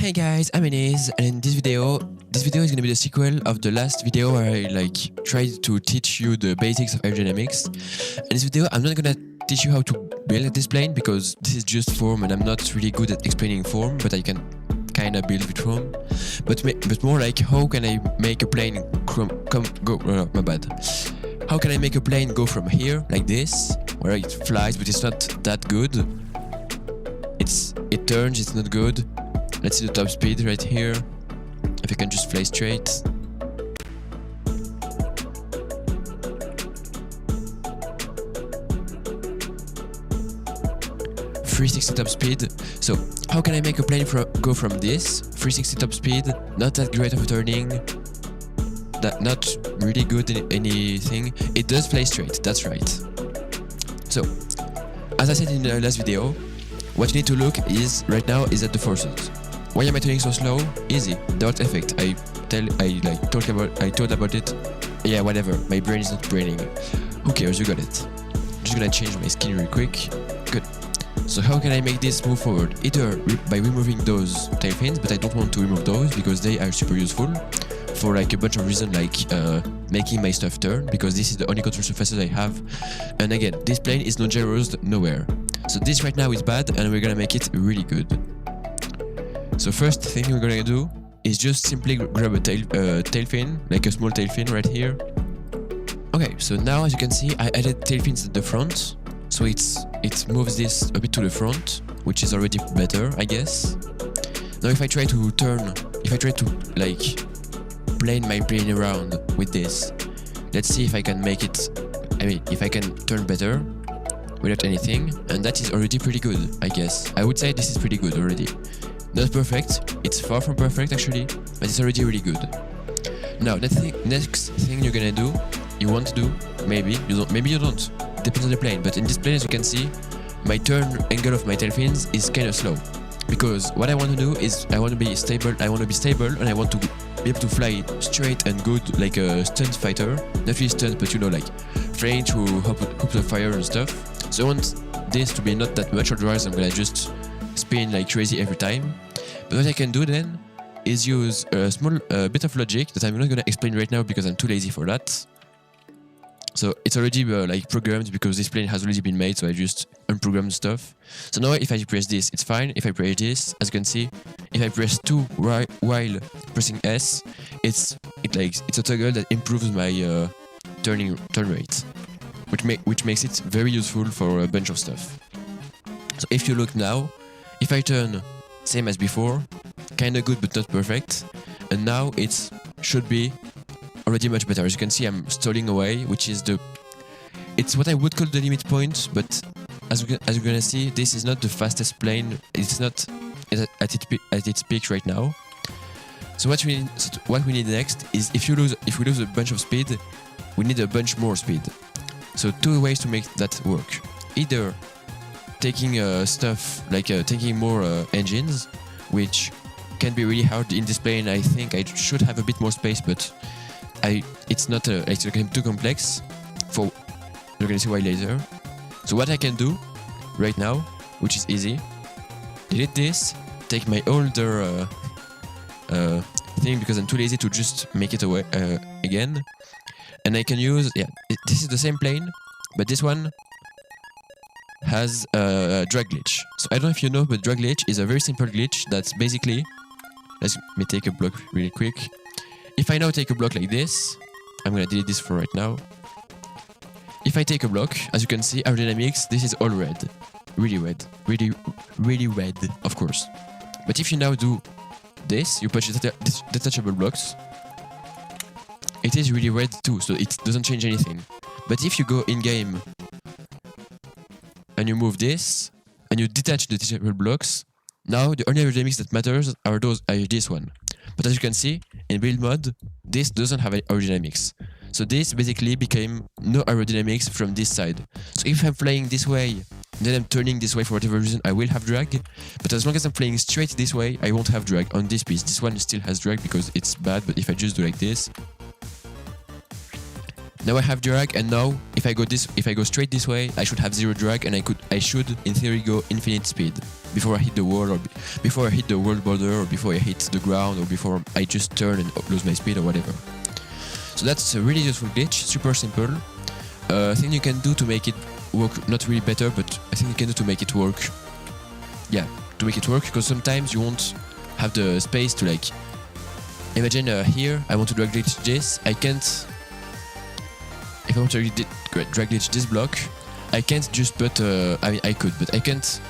Hey guys, I'm Enes, and in this video is gonna be the sequel of the last video where I tried to teach you the basics of aerodynamics. In this video, I'm not gonna teach you how to build this plane because this is just form, and I'm not really good at explaining form, but I can kinda build with form. But more like how can I make a plane How can I make a plane go from here like this, where it flies, but it's not that good. It turns, it's not good. Let's see the top speed right here. If I can just fly straight. .360 top speed. So how can I make a plane go from this 360 top speed, not that great of a turning, that not really good in anything? It does fly straight, that's right. So as I said in the last video, what you need to look is right now is at the forces. Why am I turning so slow? Easy, dot effect. I told about it. Yeah, whatever. My brain is not braining. Who cares? You got it. I'm just gonna change my skin real quick. Good. So how can I make this move forward? Either by removing those tail fins, but I don't want to remove those because they are super useful for a bunch of reasons, making my stuff turn, because this is the only control surfaces I have. And again, this plane is not gyros nowhere. So this right now is bad, and we're gonna make it really good. So first thing we're gonna do is just simply grab a tail fin, like a small tail fin right here. Okay, so now as you can see, I added tail fins at the front, so it moves this a bit to the front, which is already better, I guess. Now if I try to plane my plane around with this, let's see if I can make it. If I can turn better without anything, and that is already pretty good, I guess. I would say this is pretty good already. Not perfect, it's far from perfect actually, but it's already really good. Now, next thing you want to do, maybe you don't, depends on the plane, but in this plane, as you can see, my turn angle of my tail fins is kind of slow. Because what I want to do is, I want to be stable, and I want to be able to fly straight and good like a stunt fighter. Not really stunt, but flying through hoops of fire and stuff. So I want this to be not that much, otherwise I'm gonna just spin like crazy every time. But what I can do then is use a small bit of logic that I'm not gonna explain right now because I'm too lazy for that. So it's already programmed because this plane has already been made, so I just unprogrammed stuff. So now if I press this, it's fine. If I press this, as you can see, if I press 2 while pressing S, it's a toggle that improves my turn rate, which makes it very useful for a bunch of stuff. So if you look now, if I turn same as before, kinda good but not perfect, and now it should be already much better. As you can see, I'm stalling away, which is it's what I would call the limit point, but as you're gonna see, this is not the fastest plane. It's not at its peak right now. So what we need next is if we lose a bunch of speed, we need a bunch more speed. So two ways to make that work: either taking stuff taking more engines, which can be really hard in this plane. I think I should have a bit more space, but it's not it's too complex. You're gonna see why later. So what I can do right now, which is easy, delete this, take my older thing because I'm too lazy to just make it away again, and I can use this is the same plane, but this one has a drag glitch. So I don't know if you know, but drag glitch is a very simple glitch that's basically, let me take a block really quick. If I now take a block like this, I'm gonna delete this for right now. If I take a block, as you can see, aerodynamics, this is all red. Really red. Really red, of course. But if you now do this, you purchase detachable blocks, it is really red too, so it doesn't change anything. But if you go in-game and you move this, and you detach the detachable blocks, now the only aerodynamics that matters are this one. But as you can see, in build mode, this doesn't have any aerodynamics. So this basically became no aerodynamics from this side. So if I'm flying this way, then I'm turning this way for whatever reason, I will have drag. But as long as I'm flying straight this way, I won't have drag on this piece. This one still has drag because it's bad, but if I just do like this, Now I have drag, and now if I go straight this way, I should have 0 drag, and I should in theory go infinite speed before I hit the wall, or before I hit the world border, or before I hit the ground, or before I just turn and lose my speed or whatever. So that's a really useful glitch, super simple. Thing you can do to make it work, not really better, but I think you can do to make it work. Yeah, to make it work, because sometimes you won't have the space to like. Imagine here, I want to drag glitch this. I can't. If I want to drag glitch this block, I can't just put. I mean, I could, but I can't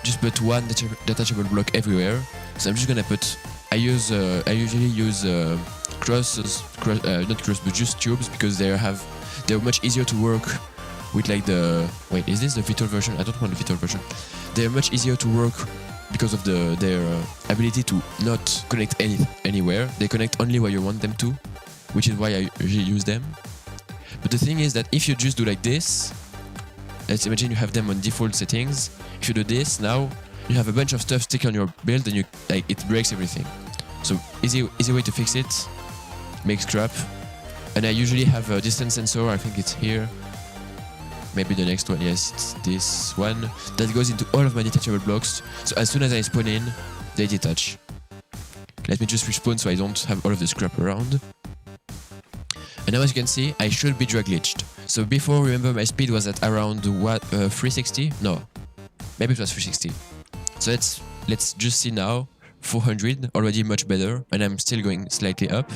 just put one detachable block everywhere. So I'm just gonna put. I usually use not cross, but just tubes, because they're much easier to work with, like the. Wait, is this the virtual version? I don't want the virtual version. They're much easier to work because of their ability to not connect anywhere. They connect only where you want them to, which is why I usually use them. But the thing is that if you just do like this, let's imagine you have them on default settings. If you do this, now you have a bunch of stuff stick on your build, and it breaks everything. So easy way to fix it. Make scrap. And I usually have a distance sensor. I think it's here. Maybe the next one, yes, it's this one, that goes into all of my detachable blocks. So as soon as I spawn in, they detach. Let me just respawn so I don't have all of the scrap around. And now as you can see, I should be drag glitched. So before, remember, my speed was at around 360? No, maybe it was 360. So let's just see now, 400, already much better, and I'm still going slightly up.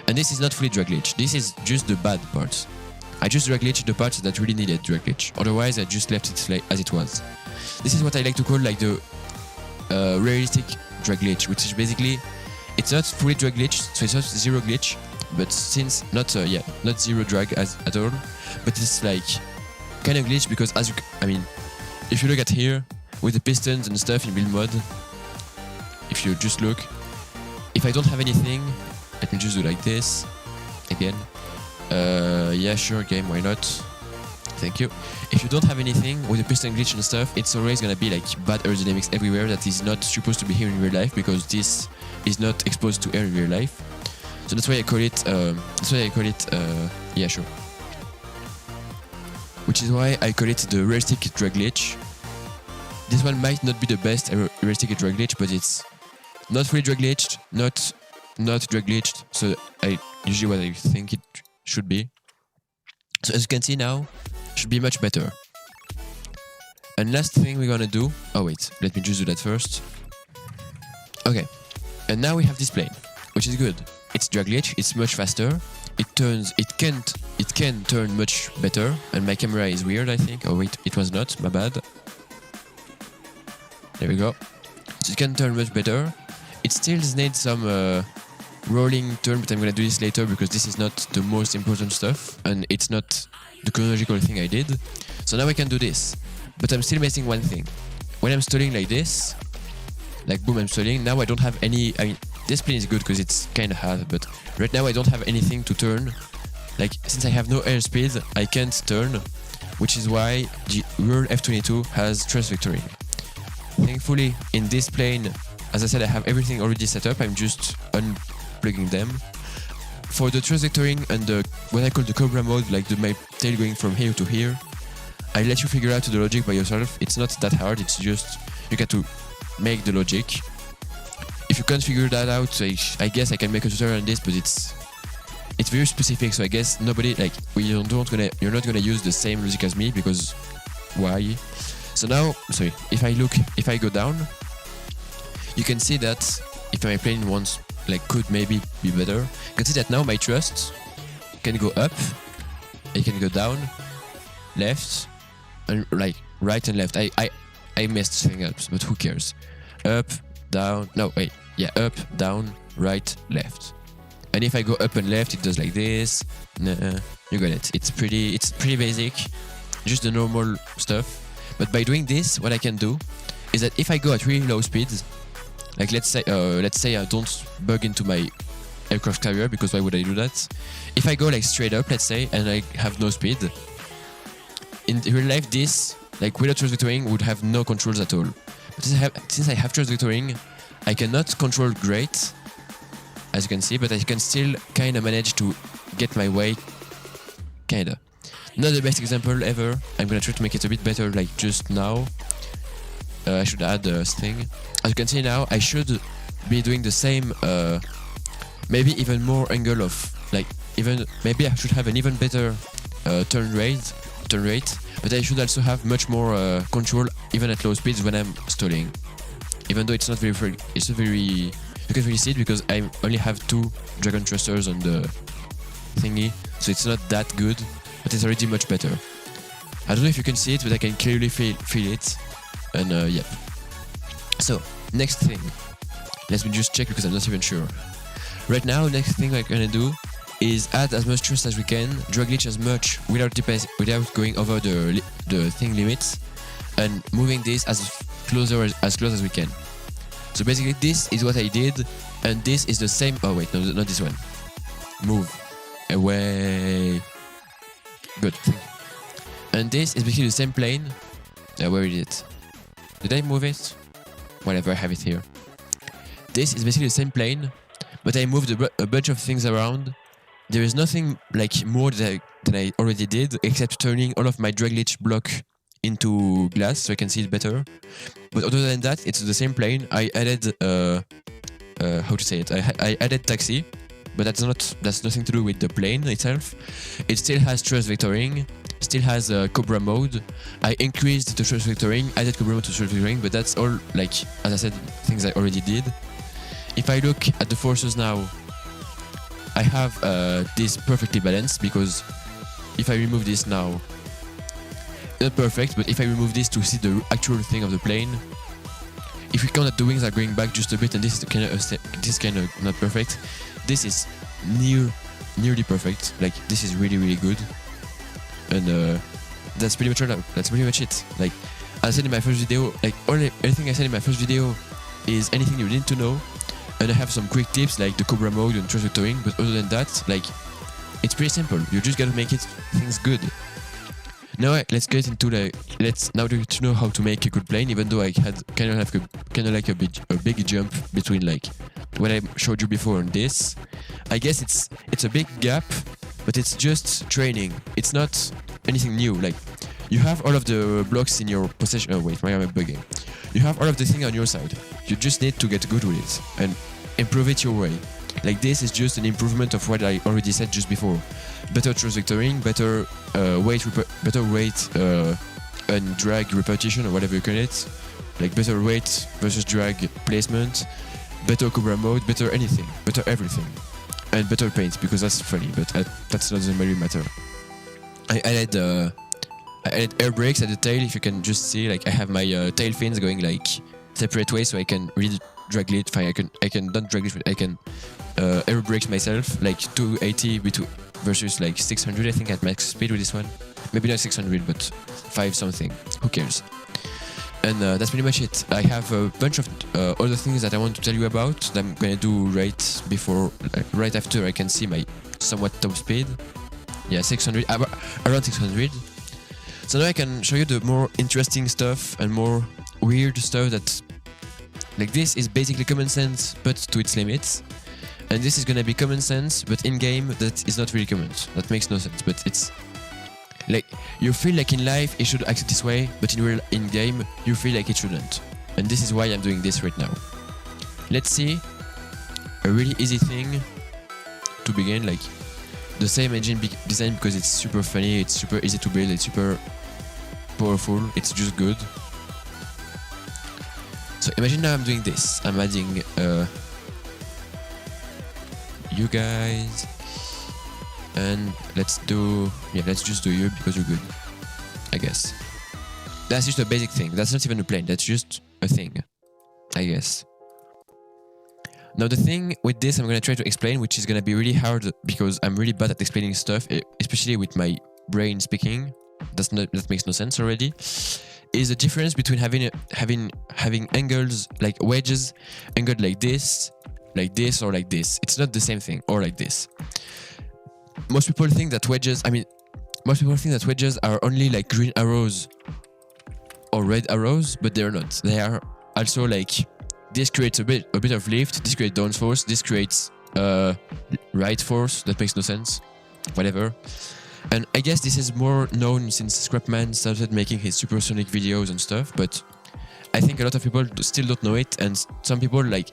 And this is not fully drag glitch, this is just the bad parts. I just drag glitched the parts that really needed drag glitch. Otherwise, I just left it as it was. This is what I like to call like the realistic drag glitch, which is basically, it's not fully drag glitch, so it's not 0 glitch, but since not 0 drag at all, but it's like kind of glitch, because if you look at here with the pistons and stuff in build mode, if you just look, if I don't have anything, let me just do like this again. Yeah, sure, game, why not? Thank you. If you don't have anything with the piston glitch and stuff, it's always gonna be like bad aerodynamics everywhere that is not supposed to be here in real life, because this is not exposed to air in real life. So that's why I call it, yeah, sure. Which is why I call it the realistic drag glitch. This one might not be the best realistic drag glitch, but it's not fully drag glitched, not drag glitched, so usually what I think it should be. So as you can see now, should be much better. And last thing we're gonna do, oh wait, let me just do that first. Okay, and now we have this plane, which is good. It's drag glitch, it's much faster. It can turn much better, and my camera is weird, I think. Oh wait, it was not, my bad. There we go. So it can turn much better. It still needs some rolling turn, but I'm gonna do this later because this is not the most important stuff, and it's not the chronological thing I did. So now I can do this, but I'm still missing one thing. When I'm stalling like this, like boom, I'm stalling. Now I don't have any. I mean, this plane is good because it's kind of hard, but right now I don't have anything to turn. Like, since I have no airspeed, I can't turn, which is why the World F22 has thrust vectoring. Thankfully, in this plane, as I said, I have everything already set up. I'm just unplugging them. For the thrust vectoring and what I call the Cobra mode, like my tail going from here to here, I let you figure out the logic by yourself. It's not that hard. It's just you get to make the logic. If you can't figure that out, I guess I can make a tutorial on this, but it's very specific. So I guess nobody you're not gonna use the same logic as me, because why? So now, sorry, if I go down, you can see that if my plane wants could maybe be better. You can see that now my thrust can go up, it can go down, left, and right and left. I messed things up, but who cares? Up, down, no wait, yeah, up, down, right, left. And if I go up and left, it does like this. Nah, you got it. It's pretty basic, just the normal stuff. But by doing this, what I can do is that if I go at really low speeds, let's say I don't bug into my aircraft carrier, because why would I do that? If I go straight up, let's say, and I have no speed, in real life this, without thrust vectoring, would have no controls at all. But since I have thrust vectoring, I cannot control great, as you can see, but I can still kind of manage to get my way kinda. Not the best example ever. I'm gonna try to make it a bit better, like just now. I should add a thing. As you can see now, I should be doing the same, maybe even more angle of, like, even maybe I should have an even better turn rate, but I should also have much more control even at low speeds when I'm stalling. Even though it's not very, you can't really see it because I only have 2 dragon thrusters on the thingy, so it's not that good, but it's already much better. I don't know if you can see it, but I can clearly feel it, and yep. So next thing, let me just check because I'm not even sure. Right now, next thing I'm gonna do is add as much thrust as we can, drag glitch as much without going over the thing limits, and moving this as close as we can. So basically this is what I did, and this is the same. Oh wait, no, not this one. Move away. Good. And this is basically the same plane. Where is it? Did I move it? Whatever, I have it here. This is basically the same plane, but I moved a bunch of things around. There is nothing like more than I already did, except turning all of my drag glitch block into glass so I can see it better. But other than that, it's the same plane. I added how to say it? I added taxi, but that's nothing to do with the plane itself. It still has thrust vectoring, still has Cobra mode. I increased the thrust vectoring, added Cobra mode to thrust vectoring, but that's all, like, as I said, things I already did. If I look at the forces now, I have this perfectly balanced, because if I remove this now, not perfect, but if I remove this to see the actual thing of the plane, if we count that the wings are going back just a bit, and this is kind of not perfect, this is nearly perfect. Like, this is really, really good, and that's pretty much all. That's pretty much it. Like, as I said in my first video, like everything I said in my first video is anything you need to know, and I have some quick tips like the Cobra mode and thrust vectoring. But other than that, like, it's pretty simple. You just gotta make things good. Now let's get into now to know how to make a good plane. Even though I had kind of like a big jump between like what I showed you before and this. I guess it's a big gap, but it's just training. It's not anything new. Like, you have all of the blocks in your possession. Oh wait, why am I bugging? You have all of the thing on your side. You just need to get good with it and improve it your way. Like, this is just an improvement of what I already said just before. Better thrust vectoring, better weight and drag repetition, or whatever you call it. Like, better weight versus drag placement, better Cobra mode, better anything, better everything, and better paint, because that's funny, but that's not the really matter. I added air brakes at the tail. If you can just see, like, I have my tail fins going like separate ways, so I can really drag glitch. I can not drag glitch, but I can air brakes myself, like 280 versus like 600, I think, at max speed with this one. Maybe not 600, but 5 something. Who cares? And that's pretty much it. I have a bunch of other things that I want to tell you about that I'm gonna do right after I can see my somewhat top speed. Yeah, 600, around 600. So now I can show you the more interesting stuff and more weird stuff that, like, this is basically common sense, but to its limits. And this is gonna be common sense, but in game that is not really common. That makes no sense, but it's like, you feel like in life it should act this way, but in game you feel like it shouldn't. And this is why I'm doing this right now. Let's see a really easy thing to begin, like the same engine design, because it's super funny, it's super easy to build, it's super powerful, it's just good. So imagine now I'm doing this. I'm adding you guys, and let's just do you, because you're good, I guess. That's just a basic thing. That's not even a plane, that's just a thing, I guess. Now the thing with this I'm gonna try to explain, which is gonna be really hard because I'm really bad at explaining stuff, especially with my brain speaking. That makes no sense already. Is the difference between having angles like wedges, angled like this, or like this. It's not the same thing, or like this. Most people think that wedges are only like green arrows or red arrows, but they're not. They are also like, this creates a bit of lift, this creates downforce, this creates right force. That makes no sense. Whatever. And I guess this is more known since Scrapman started making his supersonic videos and stuff, but I think a lot of people still don't know it, and some people, like,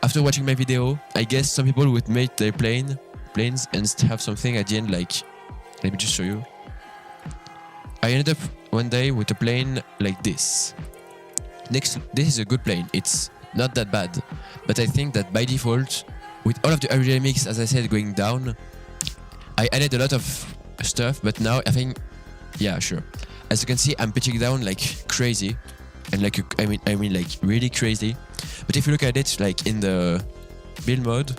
after watching my video, I guess some people would make their planes and have something at the end, like, let me just show you. I ended up one day with a plane like this. This is a good plane, it's not that bad, but I think that by default, with all of the aerodynamics, as I said, going down, I added a lot of stuff, but now I think, yeah, sure. As you can see, I'm pitching down like crazy, and like, I mean like really crazy. But if you look at it like in the build mode,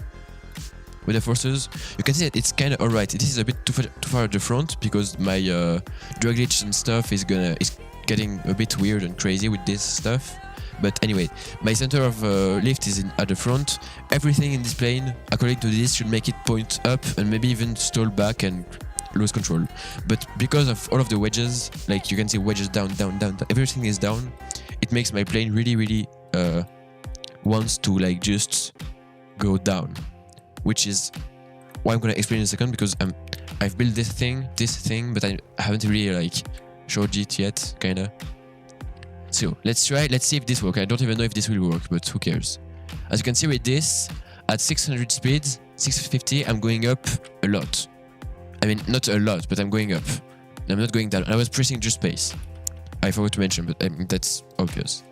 with the forces, you can see that it's kind of alright. This is a bit too far at the front because my drag glitch and stuff is getting a bit weird and crazy with this stuff. But anyway, my center of lift is at the front. Everything in this plane, according to this, should make it point up and maybe even stall back and lose control. But because of all of the wedges, like you can see wedges down, everything is down. It makes my plane really wants to like just go down, which is why I'm gonna explain in a second, because I've built this thing, but I haven't really like showed it yet, kinda. So let's see if this works. I don't even know if this will work, but who cares? As you can see with this, at 600 speeds, 650, I'm going up a lot. I mean, not a lot, but I'm going up. I'm not going down. I was pressing just space. I forgot to mention, but I mean, that's obvious.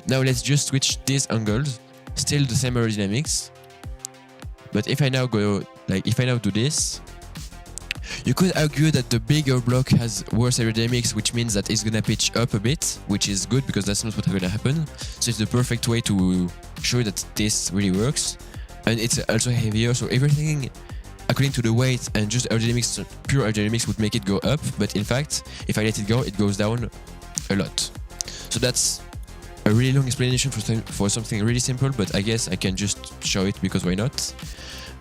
Now let's just switch these angles. Still the same aerodynamics. But if I now do this, you could argue that the bigger block has worse aerodynamics, which means that it's gonna pitch up a bit, which is good because that's not what's gonna happen. So it's the perfect way to show that this really works. And it's also heavier, so everything according to the weight and just aerodynamics, pure aerodynamics would make it go up, but in fact, if I let it go, it goes down a lot. So that's a really long explanation for something really simple, but I guess I can just show it because why not?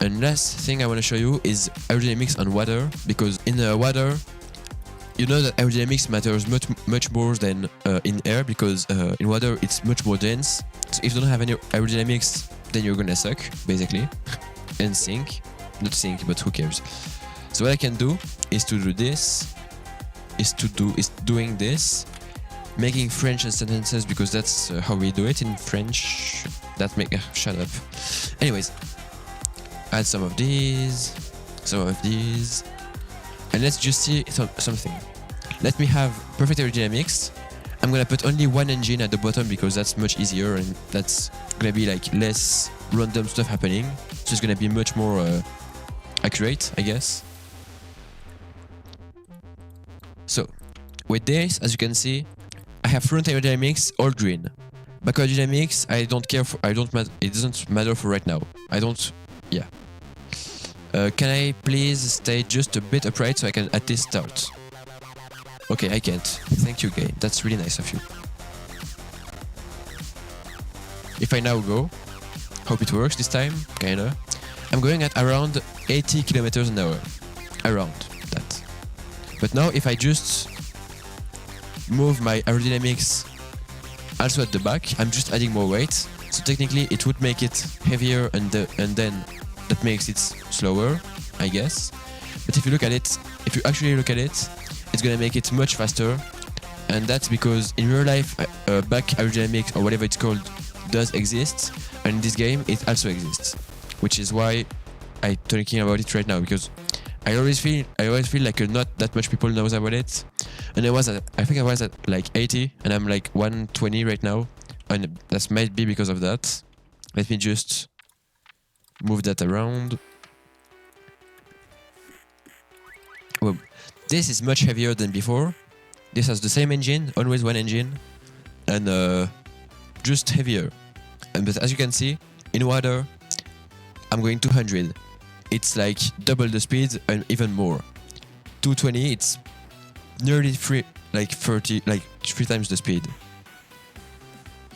And last thing I want to show you is aerodynamics on water, because in water, you know that aerodynamics matters much more than in air, because in water it's much more dense. So if you don't have any aerodynamics, then you're gonna suck, basically, and sink. Not sink, but who cares? So what I can do is to do this, doing this, making French sentences, because that's how we do it in French. Shut up. Anyways, add some of these, and let's just see something. Let me have perfect aerodynamics. I'm gonna put only one engine at the bottom because that's much easier, and that's gonna be like less random stuff happening. So it's gonna be much more accurate, I guess. So with this, as you can see, I have front aerodynamics all green. Back aerodynamics, it doesn't matter for right now. Yeah. Can I please stay just a bit upright so I can at least start? Okay, I can't. Thank you, game. That's really nice of you. If I now go, hope it works this time, kinda. I'm going at around 80 kilometers an hour. Around that. But now if I just move my aerodynamics also at the back, I'm just adding more weight. So technically it would make it heavier and then that makes it slower, I guess. But if you actually look at it, it's gonna make it much faster. And that's because in real life, back aerodynamics or whatever it's called does exist, and in this game it also exists, which is why I'm talking about it right now, because I always feel like not that much people knows about it. And I think I was at like 80, and I'm like 120 right now, and that might be because of that. Let me just move that around. Well, this is much heavier than before. This has the same engine, always one engine, and just heavier. But as you can see, in water, I'm going 200. It's like double the speed and even more. 220, it's nearly 3 times the speed.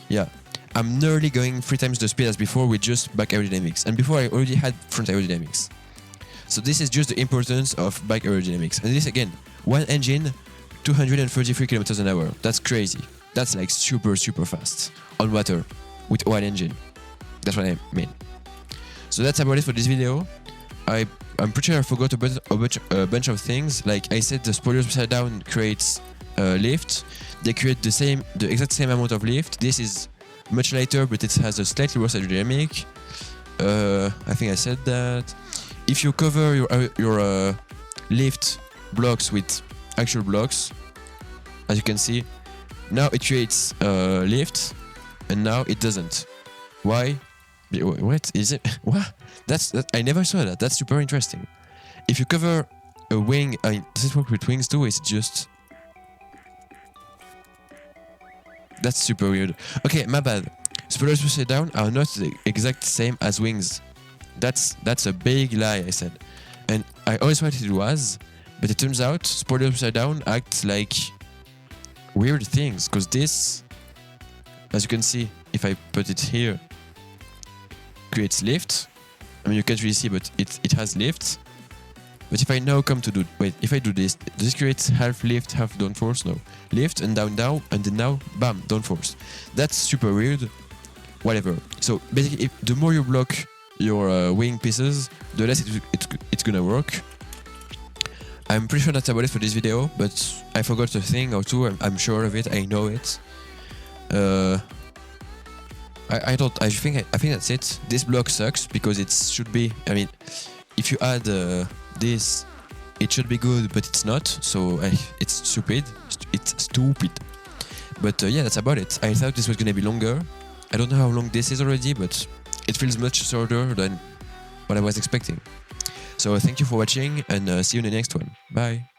Yeah, I'm nearly going 3 times the speed as before with just back aerodynamics. And before I already had front aerodynamics. So this is just the importance of back aerodynamics. And this again, one engine, 233 kilometers an hour. That's crazy. That's like super fast on water with one engine. That's what I mean. So that's about it for this video. I I'm pretty sure I forgot a bunch of things. Like I said, the spoilers upside down creates lift. They create the exact same amount of lift. This is much lighter, but it has a slightly worse aerodynamic. I think I said that. If you cover your lift blocks with actual blocks, as you can see, now it creates lift, and now it doesn't. Why? What is it? What? I never saw that. That's super interesting. If you cover a wing, I mean, does it work with wings too? It's just. That's super weird. Okay, my bad. Spoilers upside down are not the exact same as wings. That's a big lie, I said. And I always thought it was, but it turns out spoilers upside down act like weird things. Because this, as you can see, if I put it here, creates lift. I mean, you can't really see, but it has lift. But if I now come to do, if I do this, does it create half lift, half downforce? No. Lift and down, and then now, bam, downforce. That's super weird. Whatever. So basically, the more you block your wing pieces, the less it's gonna work. I'm pretty sure that's about it for this video, but I forgot a thing or two. I'm sure of it. I know it. I think that's it. This block sucks because it should be. I mean, if you add this, it should be good, but it's not. So it's stupid. It's stupid. But yeah, that's about it. I thought this was gonna be longer. I don't know how long this is already, but it feels much shorter than what I was expecting. So thank you for watching, and see you in the next one. Bye.